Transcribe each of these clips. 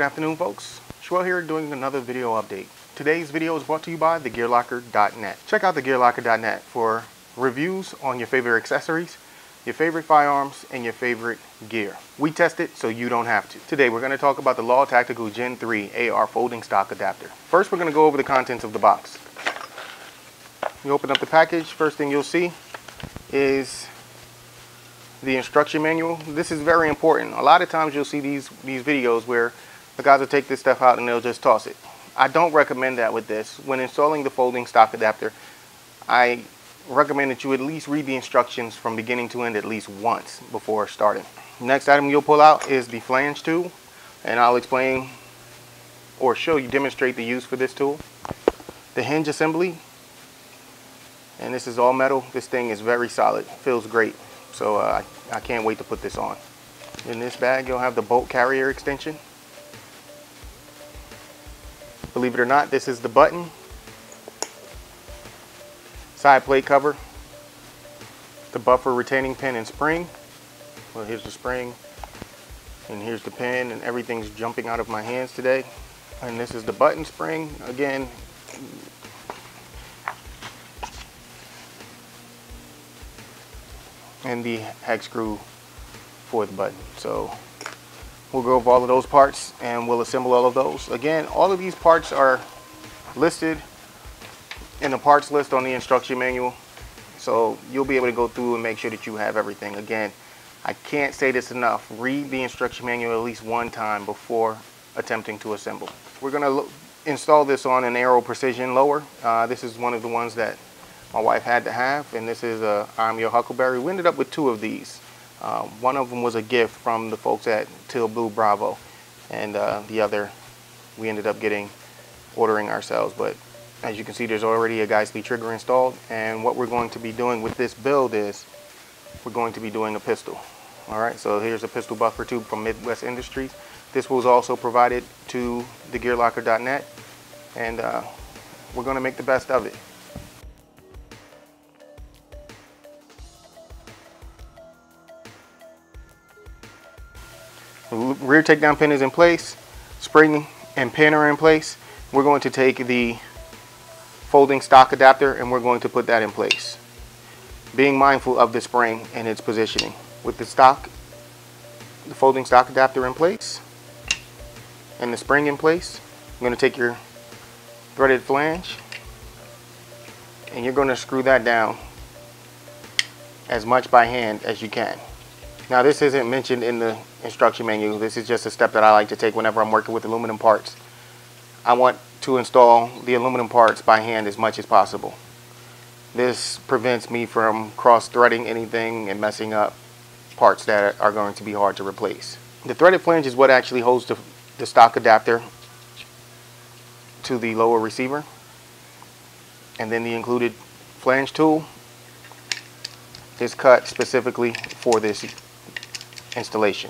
Good afternoon, folks. Shwell here doing another video update. Today's video is brought to you by thegearlocker.net. Check out thegearlocker.net for reviews on your favorite accessories, your favorite firearms, and your favorite gear. We test it so you don't have to. Today we're going to talk about the Law Tactical Gen 3 AR folding stock adapter. First we're going to go over the contents of the box. You open up the package, first thing you'll see is the instruction manual. This is very important. A lot of times you'll see these videos where the guys will take this stuff out and they'll just toss it. I don't recommend that with this. When installing the folding stock adapter, I recommend that you at least read the instructions from beginning to end at least once before starting. Next item you'll pull out is the flange tool, and I'll explain or demonstrate the use for this tool. The hinge assembly, and this is all metal. This thing is very solid, feels great. So I can't wait to put this on. In this bag you'll have the bolt carrier extension. Believe it or not, this is the button, side plate cover, the buffer retaining pin and spring. Well, here's the spring and here's the pin, and everything's jumping out of my hands today. And this is the button spring again. And the hex screw for the button. So we'll go over all of those parts and we'll assemble all of those. Again, all of these parts are listed in the parts list on the instruction manual, so you'll be able to go through and make sure that you have everything. Again, I can't say this enough, read the instruction manual at least one time before attempting to assemble. We're going to install this on an Aero Precision lower. This is one of the ones that my wife had to have, and this is a I'm Your Huckleberry. We ended up with two of these. One of them was a gift from the folks at Teal Blue Bravo, and the other we ended up ordering ourselves. But as you can see, there's already a Geissele trigger installed, and what we're going to be doing with this build is we're going to be doing a pistol. Alright, so here's a pistol buffer tube from Midwest Industries. This was also provided to thegearlocker.net, and we're going to make the best of it. The rear takedown pin is in place, spring and pin are in place. We're going to take the folding stock adapter and we're going to put that in place, being mindful of the spring and its positioning. With the folding stock adapter in place and the spring in place, you're going to take your threaded flange and you're going to screw that down as much by hand as you can. Now, this isn't mentioned in the instruction manual. This is just a step that I like to take whenever I'm working with aluminum parts. I want to install the aluminum parts by hand as much as possible. This prevents me from cross-threading anything and messing up parts that are going to be hard to replace. The threaded flange is what actually holds the stock adapter to the lower receiver, and then the included flange tool is cut specifically for this installation.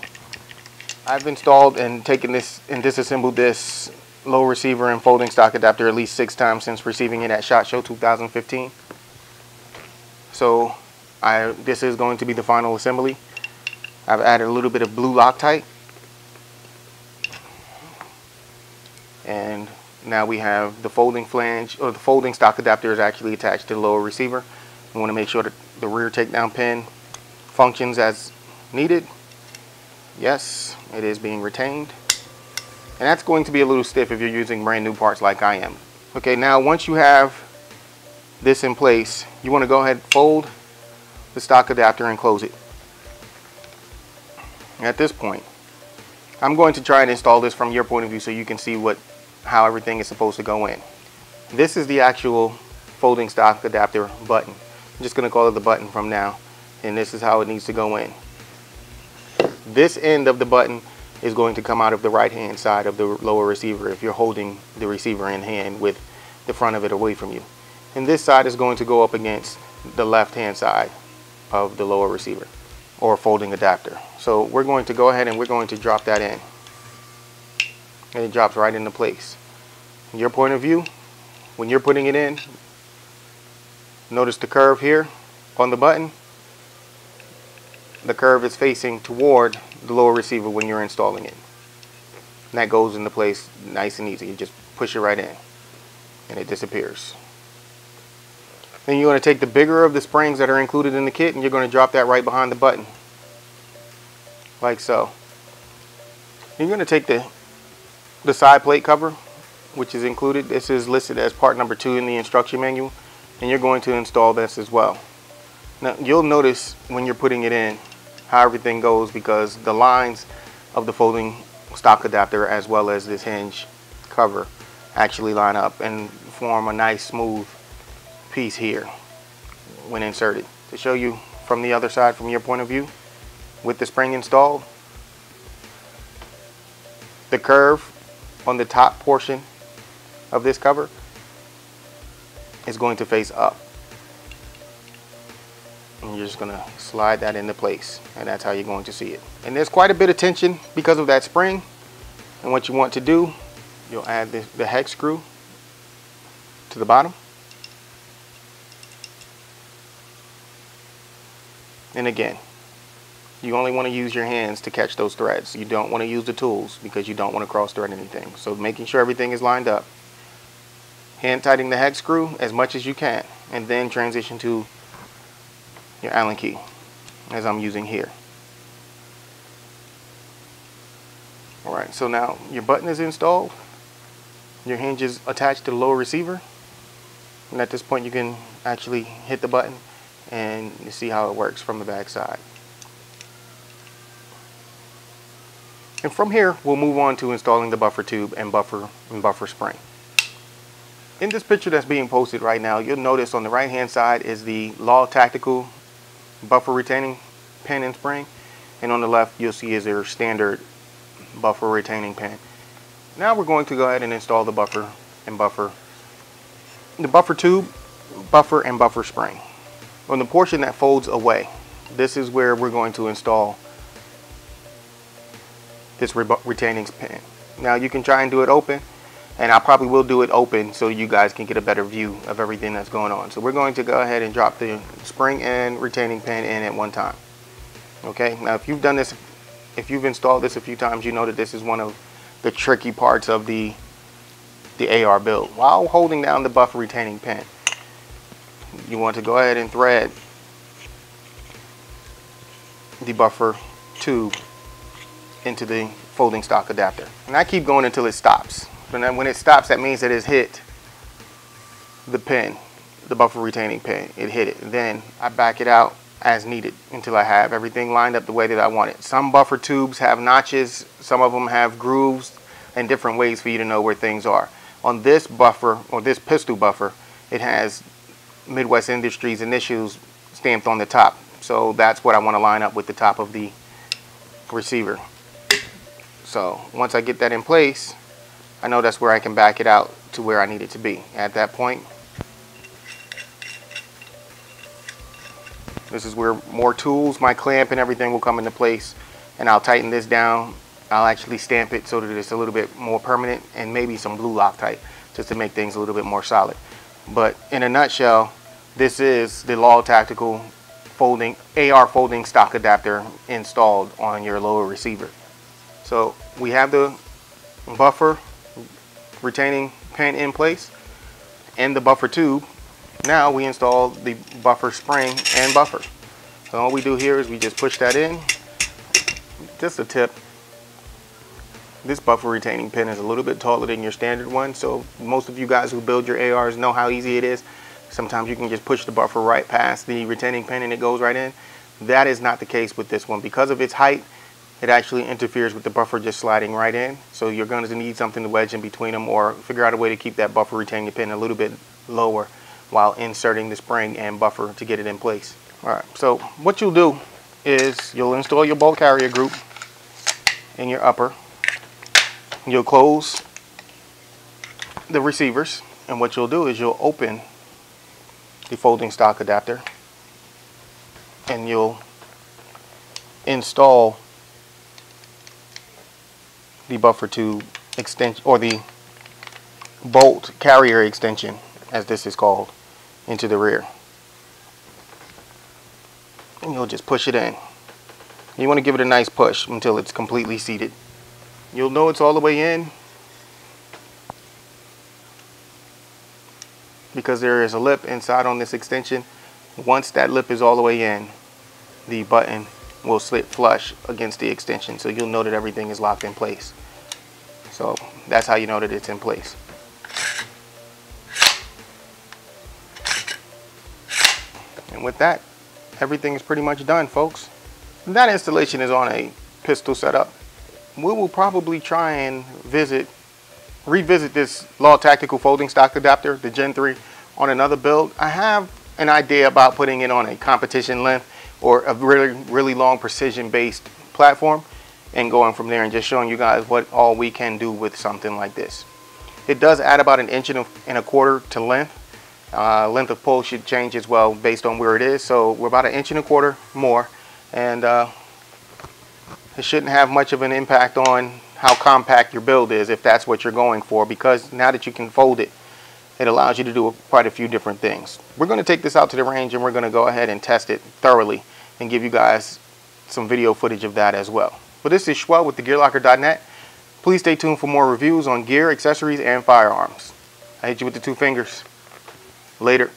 I've installed and taken this and disassembled this low receiver and folding stock adapter at least 6 times since receiving it at SHOT Show 2015. So this is going to be the final assembly. I've added a little bit of blue Loctite, and now we have the folding flange, or the folding stock adapter is actually attached to the lower receiver. I want to make sure that the rear takedown pin functions as needed. Yes, it is being retained. And that's going to be a little stiff if you're using brand new parts like I am. Okay, now once you have this in place, you want to go ahead and fold the stock adapter and close it. At this point, I'm going to try and install this from your point of view so you can see how everything is supposed to go in. This is the actual folding stock adapter button. I'm just going to call it the button from now, and this is how it needs to go in. This end of the button is going to come out of the right hand side of the lower receiver if you're holding the receiver in hand with the front of it away from you. And this side is going to go up against the left hand side of the lower receiver or folding adapter. So we're going to go ahead and we're going to drop that in, and it drops right into place. From your point of view, when you're putting it in, notice the curve here on the button. The curve is facing toward the lower receiver when you're installing it. And that goes into place nice and easy. You just push it right in and it disappears. Then you're going to take the bigger of the springs that are included in the kit and you're going to drop that right behind the button, like so. You're going to take the side plate cover, which is included. This is listed as part number 2 in the instruction manual, and you're going to install this as well. Now you'll notice when you're putting it in how everything goes, because the lines of the folding stock adapter as well as this hinge cover actually line up and form a nice smooth piece here when inserted. To show you from the other side, from your point of view, with the spring installed, the curve on the top portion of this cover is going to face up, and you're just going to slide that into place, and that's how you're going to see it. And there's quite a bit of tension because of that spring, and what you want to do, you'll add the hex screw to the bottom, and again, you only want to use your hands to catch those threads. You don't want to use the tools because you don't want to cross thread anything. So making sure everything is lined up, hand tightening the hex screw as much as you can, and then transition to your Allen key as I'm using here. Alright, so now your button is installed, your hinge is attached to the lower receiver, and at this point you can actually hit the button and you see how it works from the back side. And from here we'll move on to installing the buffer tube and buffer spring. In this picture that's being posted right now, you'll notice on the right hand side is the Law Tactical buffer retaining pin and spring, and on the left you'll see is their standard buffer retaining pin. Now we're going to go ahead and install the buffer tube, buffer and buffer spring. On the portion that folds away, this is where we're going to install this retaining pin. Now you can try and do it open, and I probably will do it open so you guys can get a better view of everything that's going on. So we're going to go ahead and drop the spring and retaining pin in at one time. Okay, now if you've done this, if you've installed this a few times, you know that this is one of the tricky parts of the AR build. While holding down the buffer retaining pin, you want to go ahead and thread the buffer tube into the folding stock adapter. And I keep going until it stops. And then when it stops, that means that it's hit the pin, the buffer retaining pin. It hit it. And then I back it out as needed until I have everything lined up the way that I want it. Some buffer tubes have notches, some of them have grooves, and different ways for you to know where things are. On this buffer, or this pistol buffer, it has Midwest Industries initials stamped on the top. So that's what I want to line up with the top of the receiver. So once I get that in place, I know that's where I can back it out to where I need it to be. At that point, this is where more tools, my clamp and everything will come into place, and I'll tighten this down. I'll actually stamp it so that it's a little bit more permanent, and maybe some blue Loctite just to make things a little bit more solid. But in a nutshell, this is the Law Tactical folding AR folding stock adapter installed on your lower receiver. So we have the buffer retaining pin in place and the buffer tube. Now we install the buffer spring and buffer. So all we do here is we just push that in. Just a tip, this buffer retaining pin is a little bit taller than your standard one, so most of you guys who build your ARs know how easy it is. Sometimes you can just push the buffer right past the retaining pin and it goes right in. That is not the case with this one. Because of its height, it actually interferes with the buffer just sliding right in. So you're going to need something to wedge in between them, or figure out a way to keep that buffer retaining pin a little bit lower while inserting the spring and buffer to get it in place. Alright, so what you'll do is you'll install your bolt carrier group in your upper. You'll close the receivers, and what you'll do is you'll open the folding stock adapter and you'll install the buffer tube extension, or the bolt carrier extension as this is called, into the rear. And you'll just push it in. You want to give it a nice push until it's completely seated. You'll know it's all the way in because there is a lip inside on this extension. Once that lip is all the way in, the button will sit flush against the extension, so you'll know that everything is locked in place. So that's how you know that it's in place. And with that, everything is pretty much done, folks. That installation is on a pistol setup. We will probably try and revisit this Law Tactical folding stock adapter, the Gen 3, on another build. I have an idea about putting it on a competition length or a really long precision based platform and going from there and just showing you guys what all we can do with something like this. It does add about 1.25 inches to length. Length of pull should change as well based on where it is, so we're about 1.25 inches more, and it shouldn't have much of an impact on how compact your build is if that's what you're going for, because now that you can fold it, it allows you to do quite a few different things. We're going to take this out to the range and we're going to go ahead and test it thoroughly and give you guys some video footage of that as well. But this is Schwell with thegearlocker.net. Please stay tuned for more reviews on gear, accessories, and firearms. I hit you with the 2 fingers. Later.